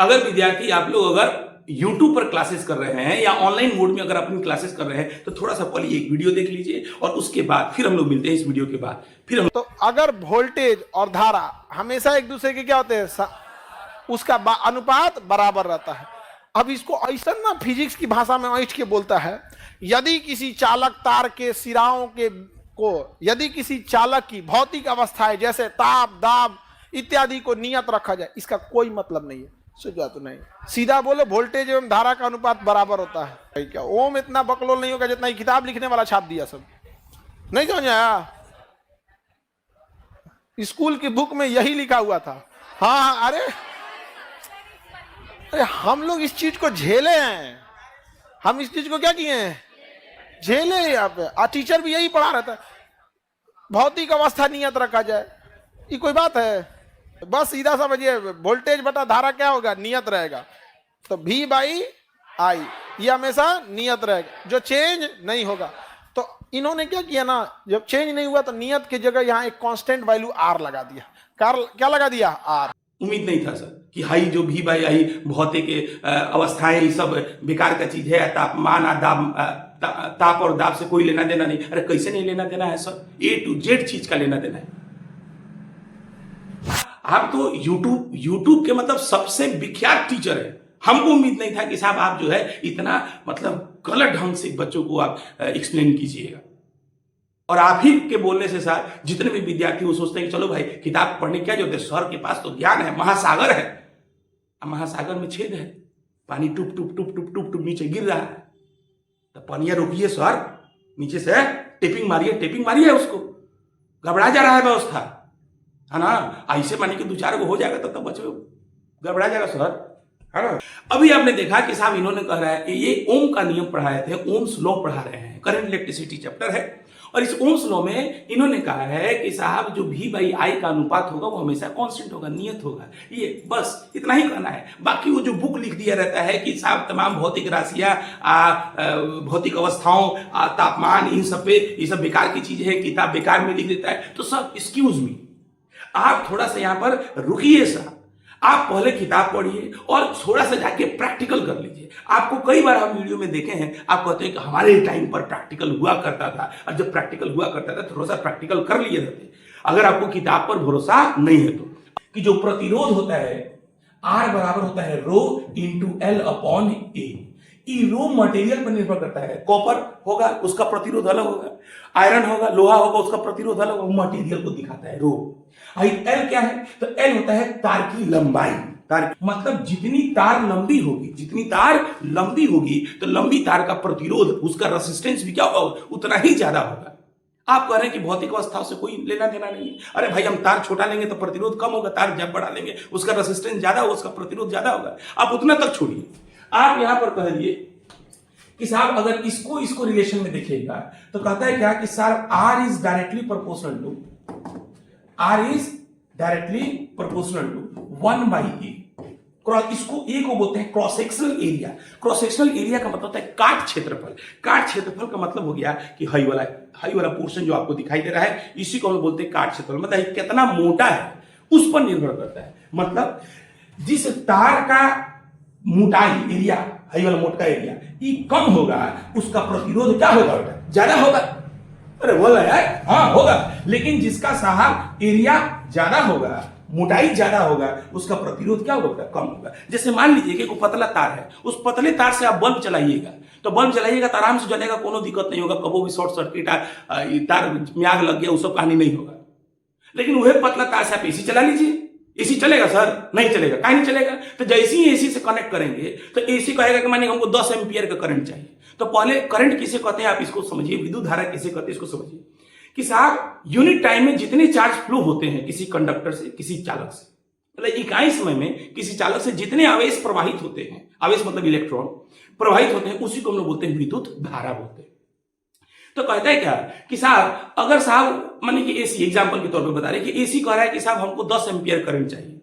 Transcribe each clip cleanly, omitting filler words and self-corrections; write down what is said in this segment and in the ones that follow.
अगर विद्यार्थी आप लोग अगर YouTube पर क्लासेस कर रहे हैं या ऑनलाइन मोड में अगर अपनी क्लासेस कर रहे हैं तो थोड़ा सा पहले एक वीडियो देख लीजिए और उसके बाद फिर हम लोग मिलते हैं। इस वीडियो के बाद फिर हम तो अगर वोल्टेज और धारा हमेशा एक दूसरे के क्या होते हैं, उसका अनुपात बराबर रहता है। अब इसको ऐसा ना फिजिक्स की भाषा में ऐठ के बोलता है, यदि किसी चालक तार के सिराओं के को यदि किसी चालक की भौतिक अवस्थाएं जैसे ताप दाब इत्यादि को नियत रखा जाए, इसका कोई मतलब नहीं है। समझा तो नहीं, सीधा बोलो वोल्टेज एवं धारा का अनुपात बराबर होता है। क्या ओम इतना बकलोल नहीं होगा जितना किताब लिखने वाला छाप दिया सब, नहीं समझ आया? स्कूल की बुक में यही लिखा हुआ था। हाँ अरे हम लोग इस चीज को झेले हैं, हम इस चीज को क्या किए हैं, झेले यहाँ पे। टीचर भी यही पढ़ा रहता है, भौतिक अवस्था नियत रखा जाए। ये कोई बात है? बस सीधा समझिए, वोल्टेज बटा धारा क्या होगा, नियत रहेगा। तो V बाई आई ये हमेशा नियत रहेगा, जो चेंज नहीं होगा। तो इन्होंने क्या किया ना, जब चेंज नहीं हुआ तो नियत की जगह यहाँ एक कांस्टेंट वैल्यू R लगा दिया। क्या लगा दिया? R। उम्मीद नहीं था सर कि हाई जो V बाई आई भौतिक अवस्थाएं ये सब बेकार का चीज है। तापमान ताप और दाब से कोई लेना देना नहीं। अरे कैसे नहीं लेना देना है सर, A to Z चीज का लेना देना है। आप तो YouTube के मतलब सबसे विख्यात टीचर है। हमको उम्मीद नहीं था कि साहब आप जो है इतना मतलब गलत ढंग से बच्चों को आप एक्सप्लेन कीजिएगा। और आप ही के बोलने से सर जितने भी विद्यार्थी वो सोचते हैं कि चलो भाई किताब पढ़ने क्या जो होते हैं, सर के पास तो ज्ञान है, महासागर है। अब महासागर में छेद है, पानी टुप टुप टुप टुप टुप टुप नीचे गिर रहा है, तो पानिया रोकिए सर, नीचे से टेपिंग मारिए उसको। गड़बड़ा जा रहा है व्यवस्था, है ना? ऐसे मानी कि 2-4 को हो जाएगा तब तक बच्चे गड़बड़ा जाएगा सर, है ना? अभी आपने देखा कि साहब इन्होंने कह रहा है कि ये ओम का नियम पढ़ाए थे, ओम्स लॉ पढ़ा रहे हैं, करंट इलेक्ट्रिसिटी चैप्टर है। और इस ओम्स लॉ में इन्होंने कहा है कि साहब जो V बाई आई का अनुपात होगा वो हमेशा कांस्टेंट होगा, नियत होगा। ये बस इतना ही कहना है। बाकी वो जो बुक लिख दिया रहता है कि साहब तमाम भौतिक राशियां, भौतिक अवस्थाओं, तापमान, इन सब पे ये सब बेकार की चीज है, किताब बेकार में लिख देता है। तो सब एक्सक्यूज मी, आप थोड़ा सा यहां पर रुकिए साहब, आप पहले किताब पढ़िए और थोड़ा सा जाके प्रैक्टिकल कर लीजिए। आपको कई बार हम वीडियो में देखे हैं, आप कहते हैं कि हमारे टाइम पर प्रैक्टिकल हुआ करता था, और जब प्रैक्टिकल हुआ करता था थोड़ा सा प्रैक्टिकल कर लिए रहते। अगर आपको किताब पर भरोसा नहीं है तो कि जो प्रतिरोध होता है R बराबर होता है rho into L upon A। ये रो मटेरियल पर निर्भर करता है। कॉपर होगा उसका प्रतिरोध अलग होगा, आयरन होगा, लोहा होगा, उसका प्रतिरोध अलग होगा, मटेरियल को दिखाता है रो। एल क्या है? तो एल होता है तार की लंबाई। तार मतलब जितनी तार लंबी होगी तो लंबी तार का प्रतिरोध, उसका रेसिस्टेंस भी क्या होगा, उतना ही ज्यादा होगा। आप कह रहे हैं कि भौतिक अवस्थाओं से कोई लेना देना नहीं है। अरे भाई हम तार छोटा लेंगे तो प्रतिरोध कम होगा, तार जब बड़ा लेंगे उसका रेसिस्टेंस ज्यादा होगा, उसका प्रतिरोध ज्यादा होगा। आप उतना तक छोड़िए। आप यहां पर कह दिए कि साहब अगर इसको रिलेशन में देखिएगा तो कहता है क्या कि sir R is directly proportional to 1 by A. इसको ए को बोलते हैं cross sectional area. Cross sectional area का मतलब होता है काट क्षेत्रफल। काट क्षेत्रफल का मतलब हो गया कि हाई वाला पोर्शन जो आपको दिखाई दे रहा है, इसी को हम बोलते हैं काट क्षेत्रफल। मतलब कितना मोटा है उस पर निर्भर करता है। मतलब जिस तार का मोटाई एरिया, हाई वाला मोटा एरिया ये कम होगा, उसका प्रतिरोध क्या होगा बेटा, ज्यादा होगा। अरे बोला यार, हाँ होगा। लेकिन जिसका साहब एरिया ज्यादा होगा, मोटाई ज्यादा होगा, उसका प्रतिरोध क्या होगा, कम होगा। जैसे मान लीजिए कि कोई पतला तार है, उस पतले तार से आप बल्ब चलाइएगा तो आराम से जलेगा, कोनो दिक्कत नहीं होगा, कभी भी शॉर्ट सर्किट तार में आग लग गया, वो सब कहानी नहीं होगा। लेकिन वही पतला तार से आप एसी चला लीजिए, एसी चलेगा सर? नहीं चलेगा। काहे नहीं चलेगा? तो जैसे ही एसी से कनेक्ट करेंगे तो एसी कहेगा कि मानिए हमको 10 एम्पियर का करंट चाहिए। तो पहले करंट किसे कहते हैं आप इसको समझिए, विद्युत धारा किसे कहते हैं इसको समझिए। कि साहब यूनिट टाइम में जितने चार्ज फ्लो होते हैं किसी कंडक्टर से, किसी चालक से, मतलब इकाई समय में किसी चालक से जितने आवेश प्रवाहित होते हैं, आवेश मतलब इलेक्ट्रॉन प्रवाहित होते हैं, उसी को हम लोग बोलते हैं विद्युत धारा बोलते हैं। तो कहता है क्या कि साहब अगर साहब माने कि एसी एग्जांपल के तौर पे बता रहे कि एसी कह रहा है कि साहब हमको 10 एम्पियर करंट चाहिए,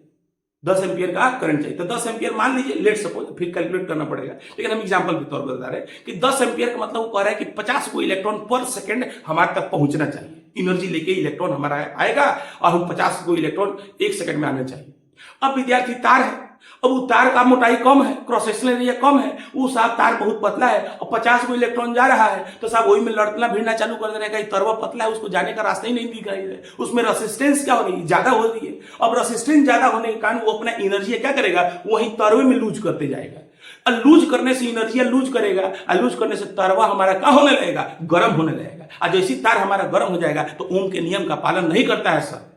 10 एम्पियर का करंट चाहिए। तो 10 एम्पियर मान लीजिए, लेट सपोज, फिर कैलकुलेट करना पड़ेगा, लेकिन हम एग्जांपल के तौर पर बता रहे हैं कि 10 एम्पियर का मतलब वो कह रहा है कि 50 को इलेक्ट्रॉन पर सेकंड हमारे तक पहुंचना चाहिए। एनर्जी लेके इलेक्ट्रॉन हमारा आएगा और हम 50 को इलेक्ट्रॉन 1 सेकंड में आना चाहिए। अब विद्यार्थी तार है, अब वो तार का मोटाई कम है, क्रॉस सेक्शनल एरिया कम है, वो साहब तार बहुत पतला है और 50 को इलेक्ट्रॉन जा रहा है, तो साहब वही में लड़ना भिड़ना चालू कर देने का, तरवा पतला है, उसको जाने का रास्ता ही नहीं दिख रहा है, उसमें रेसिस्टेंस क्या हो रही है, ज्यादा हो रही है। अब रेसिस्टेंस ज्यादा होने के कारण वो अपना एनर्जी क्या करेगा, वही तरवे में लूज करते जाएगा, और लूज करने से एनर्जी लूज करेगा, और लूज करने से तरवा हमारा क्या होने लगेगा, गर्म होने लगेगा, और जैसी तार हमारा गर्म हो जाएगा तो ओम के नियम का पालन नहीं करता है सर।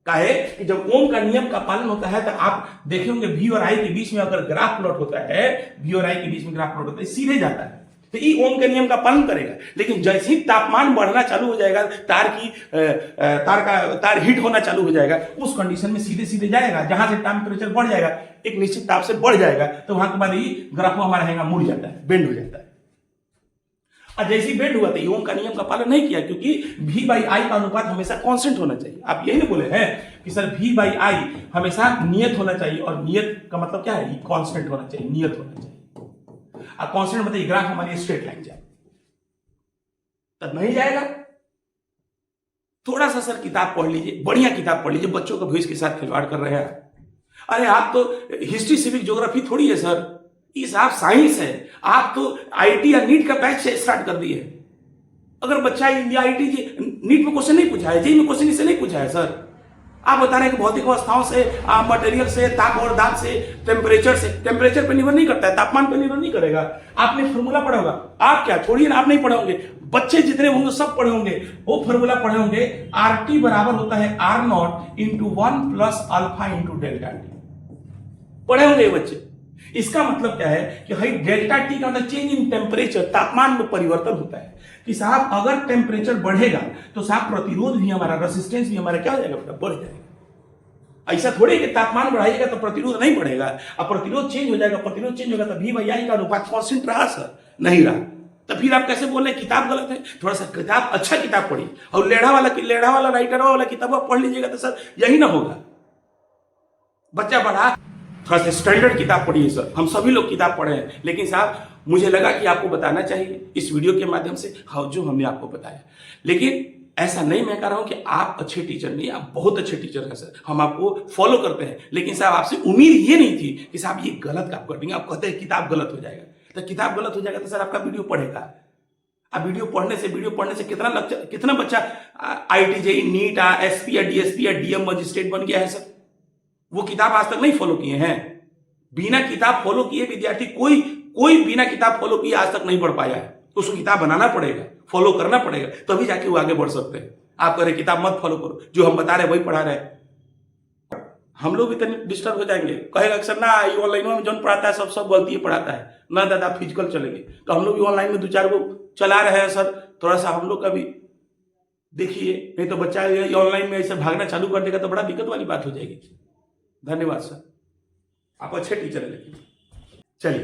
काहे कि जब ओम का नियम का पालन होता है तो आप देखे होंगे V और I के बीच में अगर ग्राफ प्लॉट होता है, V और I के बीच में ग्राफ प्लॉट होता है, सीधे जाता है, तो ये ओम के नियम का पालन करेगा। लेकिन जैसे ही तापमान बढ़ना चालू हो जाएगा, तार हीट होना चालू हो जाएगा, उस कंडीशन में सीधे सीधे जाएगा, जहां से टेम्परेचर बढ़ जाएगा, एक निश्चित ताप से बढ़ जाएगा, तो वहां के बाद ये ग्राफ हमारा हैंगा मुड़ जाता है, बेंड हो जाता है। और जैसे ही बेंड हुआ तो ओम का नियम का पालन नहीं किया, क्योंकि V by I का अनुपात हमेशा कांस्टेंट होना चाहिए। आप यही नहीं बोले हैं कि सर V by I हमेशा नियत होना चाहिए, और नियत का मतलब क्या है, ये कांस्टेंट होना चाहिए, नियत होना चाहिए। और कांस्टेंट मतलब ग्राफ हमारी स्ट्रेट लाइन जाए, तब नहीं जाएगा। थोड़ा सा सर किताब पढ़ लीजिए, बढ़िया किताब पढ़ लीजिए, बच्चों का भविष्य के साथ खिलवाड़ कर रहे हैं। अरे आप तो हिस्ट्री सिविक ज्योग्राफी थोड़ी है सर, इस आप साइंस है, आप तो आईटी या नीट का बैच से स्टार्ट कर दिए। अगर बच्चा इंडिया आईटी नीट में क्वेश्चन नहीं पूछा है, जेईई में क्वेश्चन इससे नहीं पूछा है सर, आप बता रहे हैं कि भौतिक अवस्थाओं से, मटेरियल से, ताप और दाब से, टेम्परेचर पे निर्भर नहीं करता है, तापमान पे निर्भर नहीं करेगा। आपने फॉर्मूला पढ़ा होगा, आप क्या छोड़िए ना, आप नहीं पढ़े होंगे, बच्चे जितने होंगे सब पढ़े होंगे, वो फॉर्मूला पढ़े होंगे, RT बराबर होता है R0 into 1 plus alpha into delta T, पढ़े होंगे बच्चे। इसका मतलब क्या है कि भाई डेल्टा टी का मतलब चेंज इन टेम्परेचर, तापमान में परिवर्तन होता है, कि साहब अगर टेम्परेचर बढ़ेगा तो साहब प्रतिरोध भी हमारा, रेसिस्टेंस भी हमारा क्या हो जाएगा, बढ़ जाएगा। ऐसा थोड़ी कि तापमान बढ़ाइएगा तो प्रतिरोध नहीं बढ़ेगा, अब प्रतिरोध चेंज हो जाएगा, प्रतिरोध चेंज होगा तो V by I का अनुपात कांस्टेंट रहा सर, नहीं रहा, तो फिर आप कैसे बोल रहे हैं किताब गलत है। थोड़ा सा किताब, अच्छा किताब पढ़िए, और लेढ़ा वाला राइटर वाला किताब पढ़ लीजिएगा तो सर यही ना होगा। बच्चा बढ़ा, थोड़ा सा स्टैंडर्ड किताब पढ़िए सर, हम सभी लोग किताब पढ़े हैं, लेकिन साहब मुझे लगा कि आपको बताना चाहिए इस वीडियो के माध्यम से, हाँ, जो हमने आपको बताया। लेकिन ऐसा नहीं मैं कह रहा हूं कि आप अच्छे टीचर नहीं, आप बहुत अच्छे टीचर हैं सर, हम आपको फॉलो करते हैं, लेकिन साहब आपसे उम्मीद ये नहीं थी कि साहब ये गलत आप कर देंगे। आप कहते हैं किताब गलत हो जाएगा, तो किताब गलत हो जाएगा तो सर आपका वीडियो पढ़ेगा। अब वीडियो पढ़ने से कितना बच्चा IIT जेईई नीट SP या DSP या DM मजिस्ट्रेट बन गया है सर, वो किताब आज तक नहीं फॉलो किए हैं। बिना किताब फॉलो किए विद्यार्थी कोई बिना किताब फॉलो किए आज तक नहीं पढ़ पाया है, उसको किताब बनाना पड़ेगा, फॉलो करना पड़ेगा, तभी जाके वो आगे बढ़ सकते हैं। आप कह रहे किताब मत फॉलो करो, जो हम बता रहे वही पढ़ा रहे, हम लोग भी तो डिस्टर्ब हो जाएंगे, कहेगा अक्सर ना ये ऑनलाइन में जो पढ़ाता है सब गलती पढ़ाता है ना दादा, फिजिकल चलेंगे, तो हम लोग भी ऑनलाइन में 2-4 को चला रहे हैं सर, थोड़ा सा हम लोग का भी देखिए, नहीं तो बच्चा ऑनलाइन में ऐसे भागना चालू कर देगा तो बड़ा दिक्कत वाली बात हो जाएगी। धन्यवाद सर, आप अच्छे टीचर हैं, लेकिन चलिए।